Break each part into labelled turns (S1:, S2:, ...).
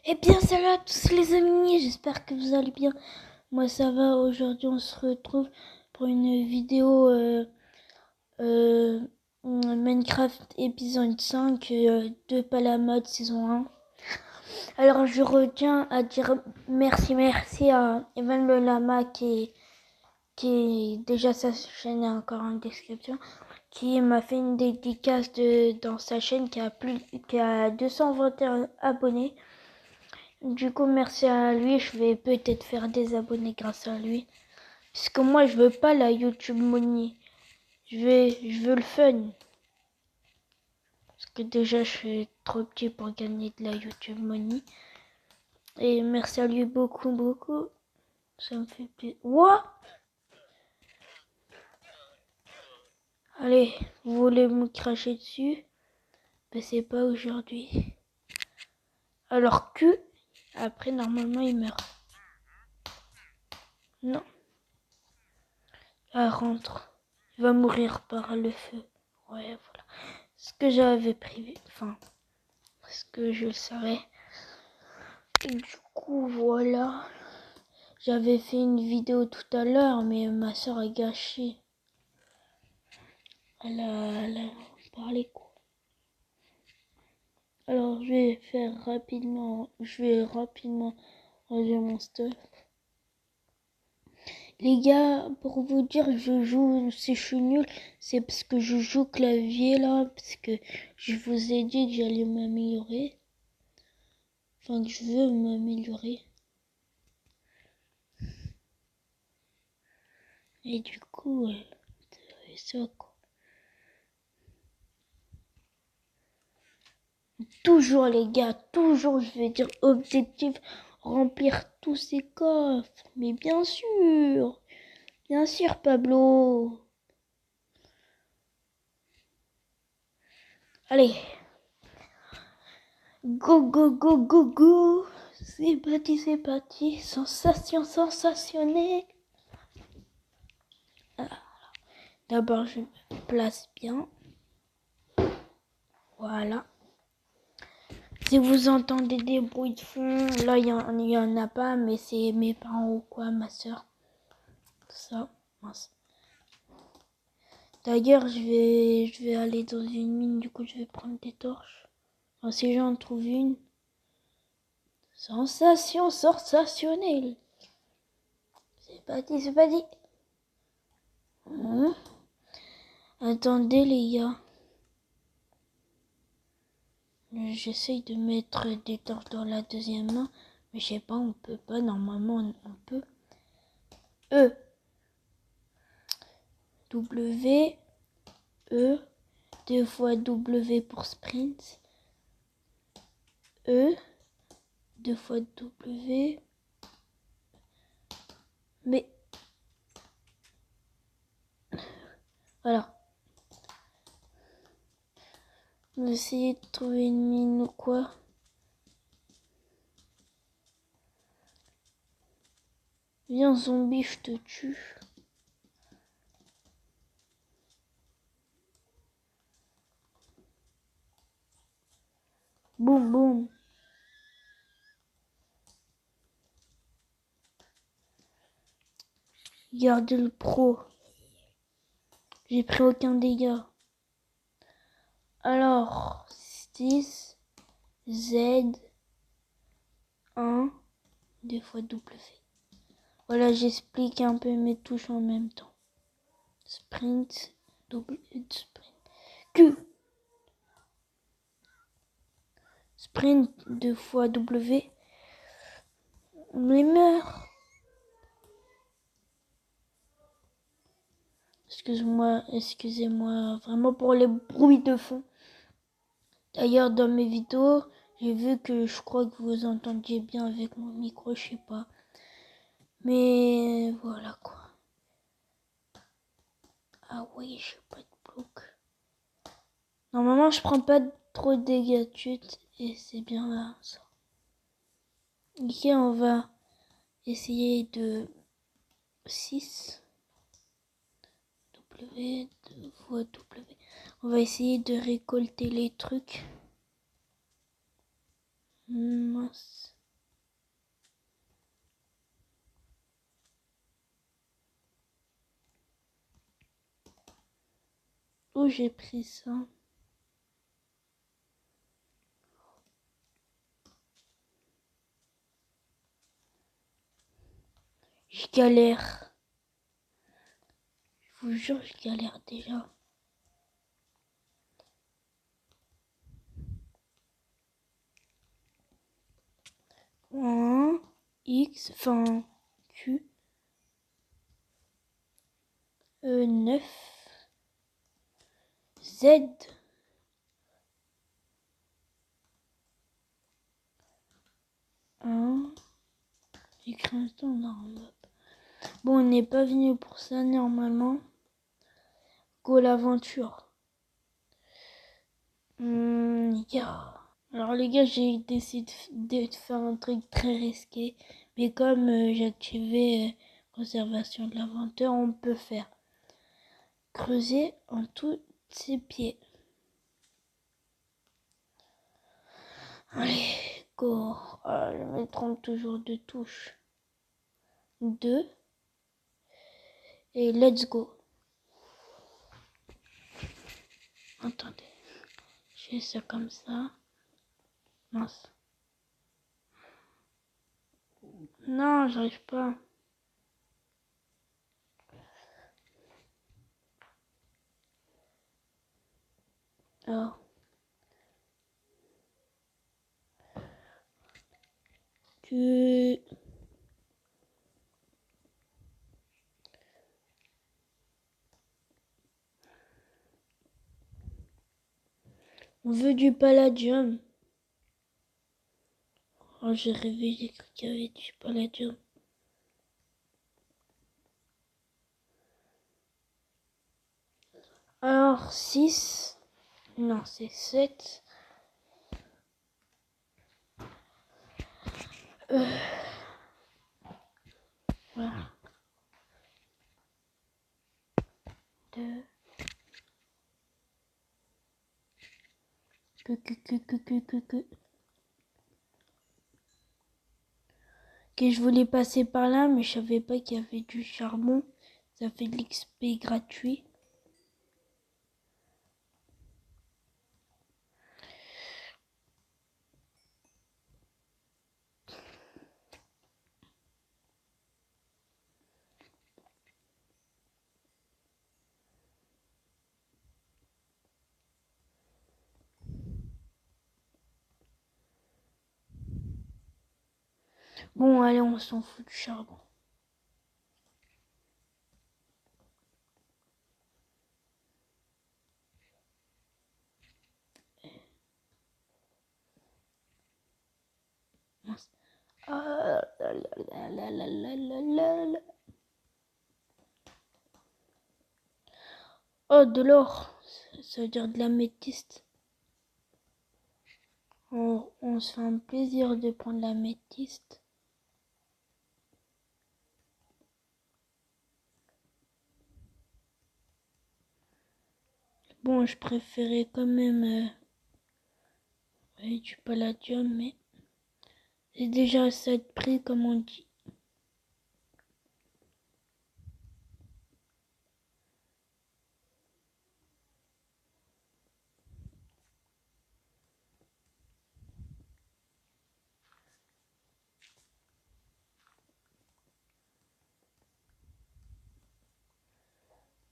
S1: Eh bien, salut à tous les amis, j'espère que vous allez bien. Moi, ça va. Aujourd'hui, on se retrouve pour une vidéo Minecraft épisode 5 de Palamode saison 1. Alors, je retiens à dire merci à Evan le Lama qui est déjà sa chaîne est encore en description, qui m'a fait une dédicace dans sa chaîne qui a 221 abonnés. Du coup, merci à lui, je vais peut-être faire des abonnés grâce à lui. Parce que moi, je veux pas la YouTube Money. Je veux le fun. Parce que déjà, je suis trop petit pour gagner de la YouTube Money. Et merci à lui beaucoup. Ça me fait plaisir. What? Allez, vous voulez me cracher dessus? Ben, c'est pas aujourd'hui. Alors que, après, normalement, il meurt. Non. Ah, rentre. Il va mourir par le feu. Ouais, voilà. Ce que j'avais prévu. Enfin, ce que je le savais. Et du coup, voilà. J'avais fait une vidéo tout à l'heure, mais ma soeur a gâché. Elle a parlé quoi. Alors, je vais rapidement ranger mon stuff. Les gars, pour vous dire, si je suis nul, c'est parce que je joue clavier là, parce que je vous ai dit que j'allais m'améliorer. Enfin, que je veux m'améliorer. Et du coup, c'est ça quoi. Toujours les gars, toujours je vais dire objectif, remplir tous ces coffres. Mais bien sûr Pablo. Allez, go. C'est parti, sensationnel. D'abord je me place bien. Voilà. Si vous entendez des bruits de fond, là il y en a pas, mais c'est mes parents ou quoi, ma soeur. Ça, mince. D'ailleurs, je vais aller dans une mine, du coup je vais prendre des torches. Enfin, si j'en trouve une. Sensationnelle. C'est pas dit. Hein? Attendez les gars. J'essaye de mettre des torches dans la deuxième main, mais je sais pas, on peut pas, normalement on peut. E. W. E. 2 fois W pour sprint. E. 2 fois W. Mais. Voilà. On va essayer de trouver une mine ou quoi. Viens zombie, je te tue. Boum. Regardez le pro. J'ai pris aucun dégât. Alors, 6, Z, 1, 2 fois W. Voilà, j'explique un peu mes touches en même temps. Sprint, W, sprint. Q. Sprint 2 fois W. Mais meurs. Excusez-moi vraiment pour les bruits de fond. D'ailleurs, dans mes vidéos, j'ai vu que je crois que vous entendiez bien avec mon micro, je sais pas. Mais voilà quoi. Ah oui, je sais pas de bloc. Normalement, je prends pas trop de dégâts de chute et c'est bien là ça. Ok, on va essayer de 6 W, 2 fois W. On va essayer de récolter les trucs. Mince. Où j'ai pris ça? Je galère. Je vous jure, je galère déjà. Un X, enfin Q, 9, Z. Un. J'écris un instant dans la map. Bon, on n'est pas venu pour ça normalement. Go l'aventure. Yeah. Alors les gars, j'ai décidé de faire un truc très risqué. Mais comme j'ai activé conservation de l'inventeur, on peut faire creuser en tous ses pieds. Allez, go. Je me trompe toujours de touche. 2. Et let's go. Attendez. Je fais ça comme ça. Mince. Non, j'arrive pas. Alors. Tu... On veut du palladium. Oh, j'ai rêvé, j'ai cru qu'il y avait du palladium. Alors, 6. Non, c'est 7. Voilà. 2. Que je voulais passer par là, mais je savais pas qu'il y avait du charbon. Ça fait de l'XP gratuit. Bon, allez, on s'en fout du charbon. Mince. Ah, oh, de l'or. Ça veut dire de la métiste. On se fait un plaisir de prendre la métiste. Bon, je préférais quand même du palladium, mais c'est déjà assez de prix, comme on dit.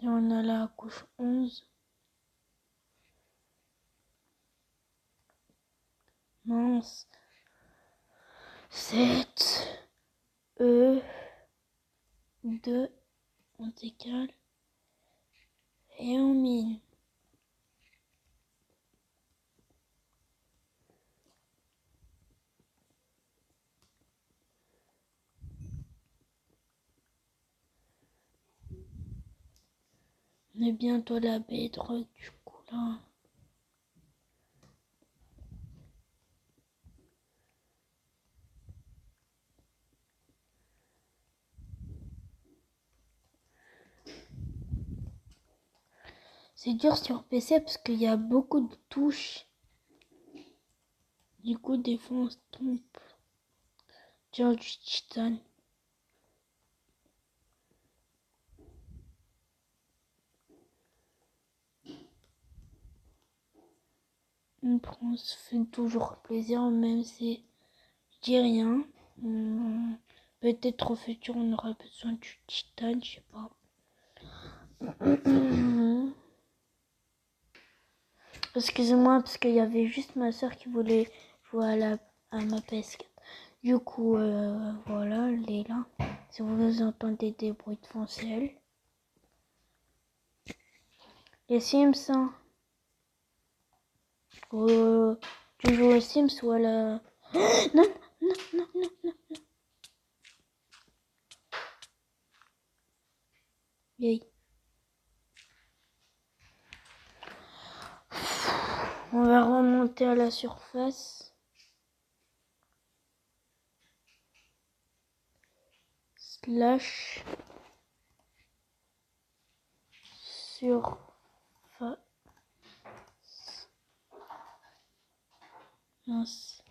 S1: Et on a la couche 11. Mince. 7. 2. On décale. Et on mine. On est bientôt à la bedrock du coup là. C'est dur sur PC parce qu'il y a beaucoup de touches. Du coup, des fois, on se trompe. Genre du titane. On se fait toujours plaisir, même si je dis rien. Peut-être au futur on aura besoin du titane, je sais pas. Excusez-moi parce qu'il y avait juste ma soeur qui voulait jouer à ma PS4. Du coup, voilà, elle est là. Si vous entendez des bruits de fond, c'est elle. Les Sims, hein. Tu joues aux Sims ou à la... Non, non, non, non, non. Yay. On va remonter à la surface. Slash surface. Mince.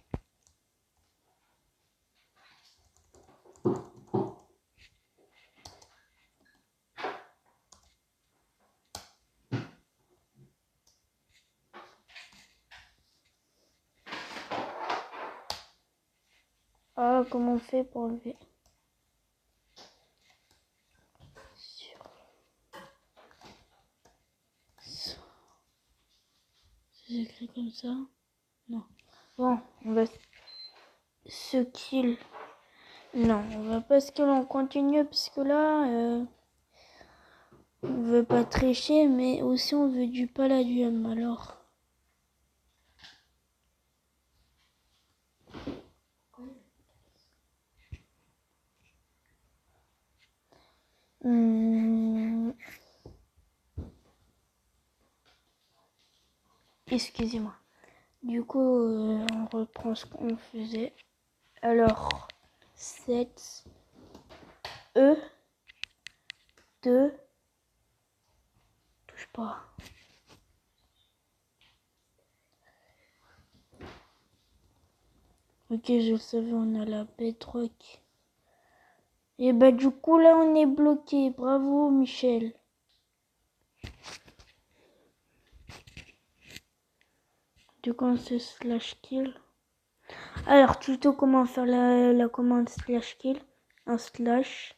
S1: Ah, comment on fait pour enlever? C'est écrit comme ça? Non. Bon, on va se kill. Non, on va pas se kill, on continue parce que là, on veut pas tricher, mais aussi on veut du palladium alors. Excusez-moi. Du coup, on reprend ce qu'on faisait. Alors, 7 E 2 touche pas. Ok, je le savais, on a la bedrock. Et bah du coup là on est bloqué. Bravo Michel. Du coup on se slash kill. Alors tuto comment faire la commande slash kill. Un slash.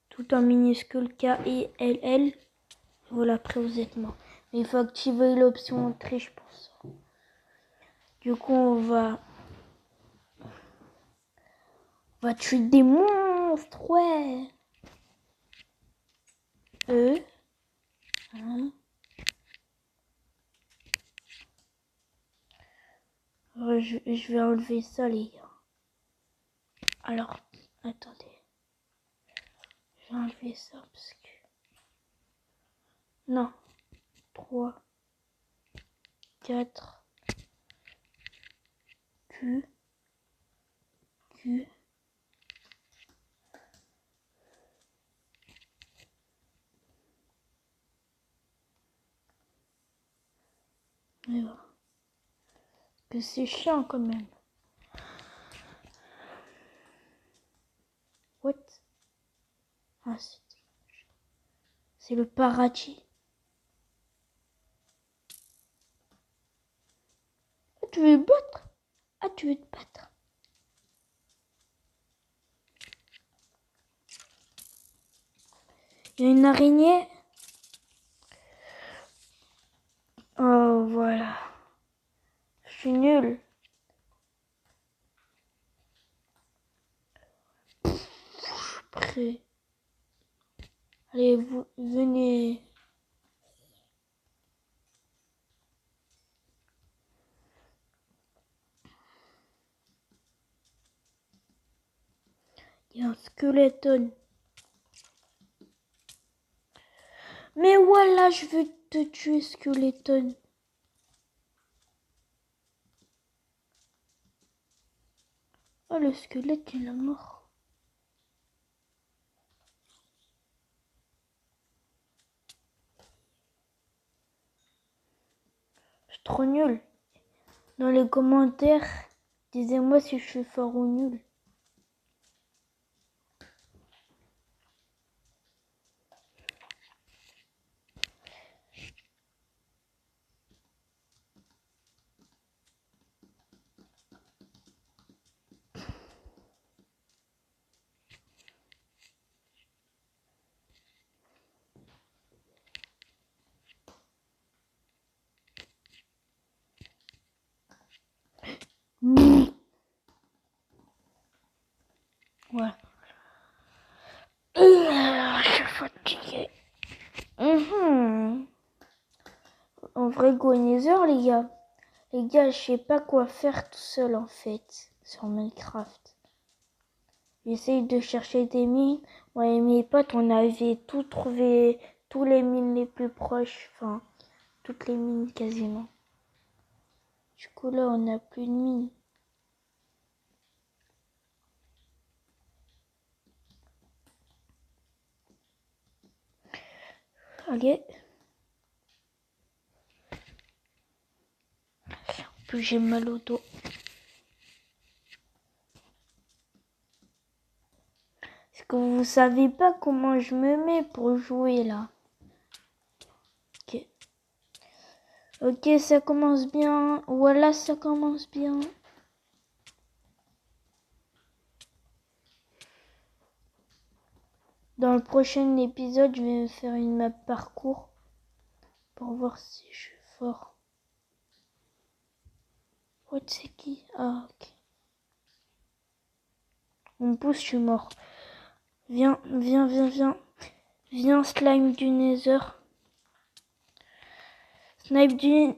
S1: Tout en minuscule K-I-L-L. Voilà, après vous êtes mort. Mais il faut activer l'option triche pour ça. Du coup on va tuer des monstres, ouais. Hein. Je vais enlever ça les gars. Alors, attendez. Je vais enlever ça parce que... Non. 3, 4, Q. Et voilà. Que c'est chiant quand même. What? Ah, c'est le paradis. Ah, tu veux te battre? Ah, tu veux te battre? Il y a une araignée. Oh, voilà. Je suis nulle. Prêt. Allez, vous venez. Il y a un skeleton. Mais voilà, je veux te tuer, skeleton. Oh, le squelette, il est mort. Je suis trop nul. Dans les commentaires, disez-moi si je suis fort ou nul. les gars. Les gars, je sais pas quoi faire tout seul en fait sur Minecraft. J'essaye de chercher des mines. Moi et mes potes, on avait tout trouvé, tous les mines les plus proches. Enfin, toutes les mines quasiment. Du coup là, on n'a plus de mines. Allez. En plus, j'ai mal au dos. Est-ce que vous savez pas comment je me mets pour jouer là? Ok. Ok, ça commence bien. Voilà, ça commence bien. Dans le prochain épisode, je vais faire une map parcours pour voir si je suis fort. What, c'est qui? Ah, ok. On me pousse, je suis mort. Viens, viens, viens, viens. Viens, slime du Nether. Slime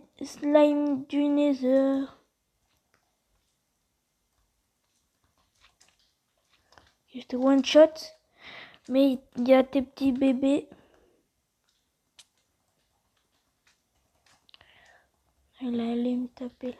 S1: du Nether. Je te one shot. Mais il y a tes petits bébés. Elle allait me taper là.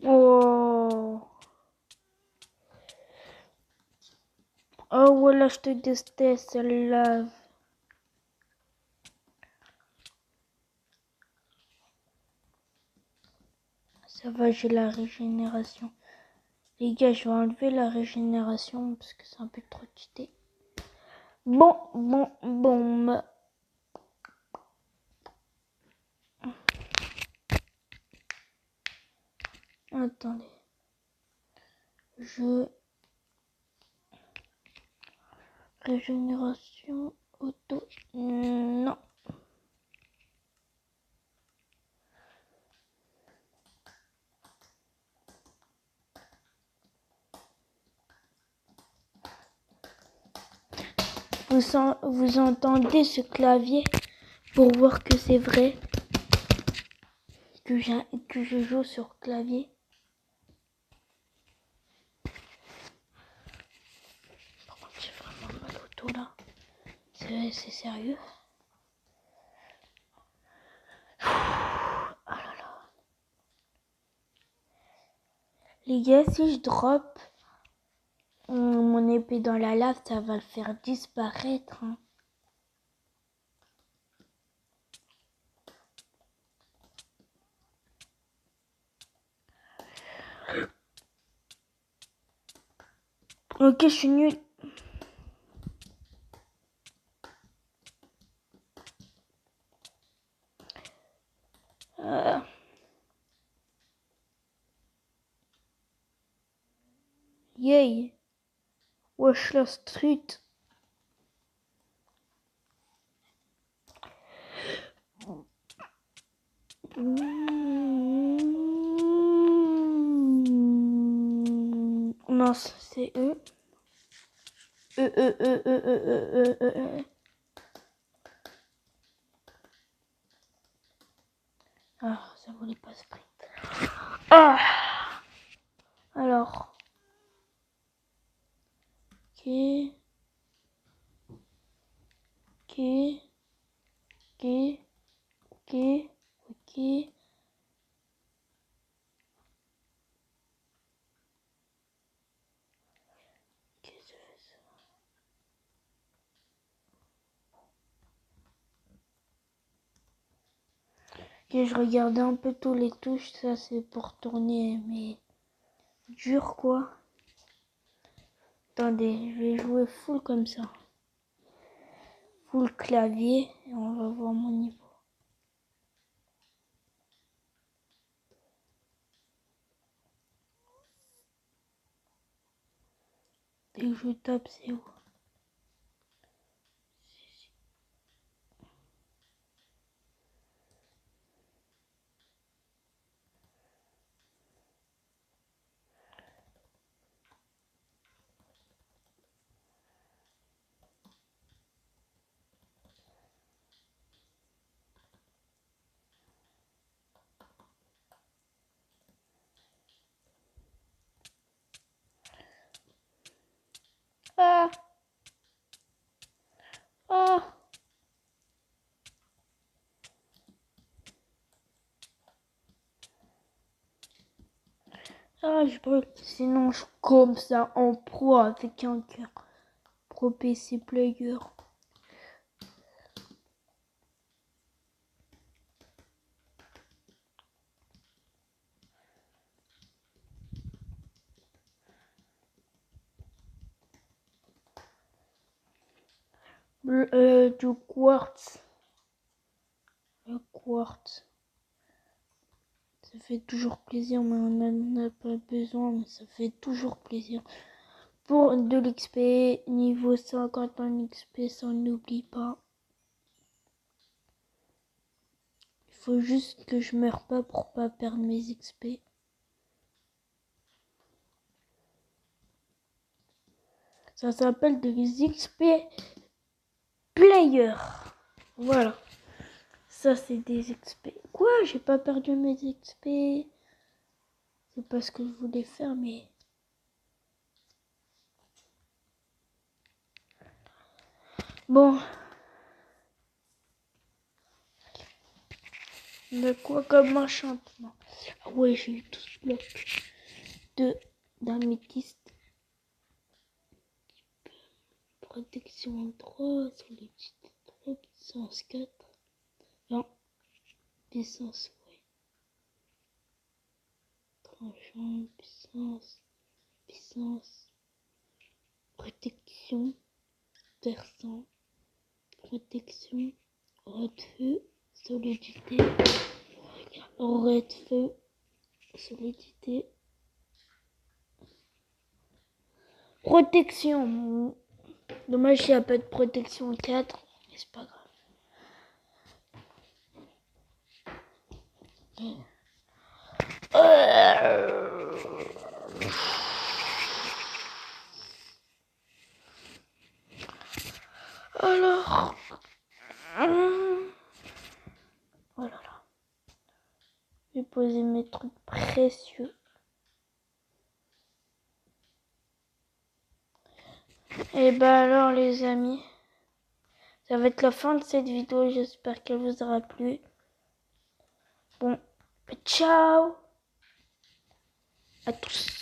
S1: Oh. Oh voilà, je te déteste, celle-là. Ça va, j'ai la régénération. Les gars, je vais enlever la régénération parce que c'est un peu trop cheaté. Bon. Attendez. Régénération auto. Non. Vous entendez ce clavier pour voir que c'est vrai que je joue sur clavier. Par contre, j'ai vraiment mal au dos là. C'est sérieux. Oh là là. Les gars, si je drop mon épée dans la lave, ça va le faire disparaître. Hein. Ok, je suis nul. Yay. Wesh la street. Non, c'est eux. Ah, ça voulait pas sprint. Ah. Alors. Ok. Ok. Ok. Ok. Ok. Ok, ça fait ça. Ok, je regardais un peu tous les touches. Ça, c'est pour tourner, mais dur quoi. Attendez, je vais jouer full comme ça. Full clavier et on va voir mon niveau. Et que je tape, c'est où? Ah! Ah! Ah, je brûle. Sinon, je comme ça en pro avec un cœur. Pro PC Player. Du quartz. Le quartz. Ça fait toujours plaisir, mais on n'en a pas besoin, mais ça fait toujours plaisir. Pour de l'XP, niveau 50 en XP, ça n'oublie pas. Il faut juste que je meure pas pour pas perdre mes XP. Ça s'appelle des XP Player. Voilà. Ça, c'est des XP. Quoi? J'ai pas perdu mes XP. C'est pas ce que je voulais faire, mais... Bon. De quoi comme enchantement? Ah ouais, j'ai eu tout ce bloc d'améthyste. Protection 3, solidité 3, puissance 4. Non, puissance, ouais. Tranchant, puissance. Protection, perçant. Protection, red feu, solidité. Red feu, solidité. Protection. Dommage qu'il n'y a pas de protection 4, mais c'est pas grave. Alors, voilà. Je vais poser mes trucs précieux. Et bah alors les amis, ça va être la fin de cette vidéo. J'espère qu'elle vous aura plu. Bon, ciao à tous.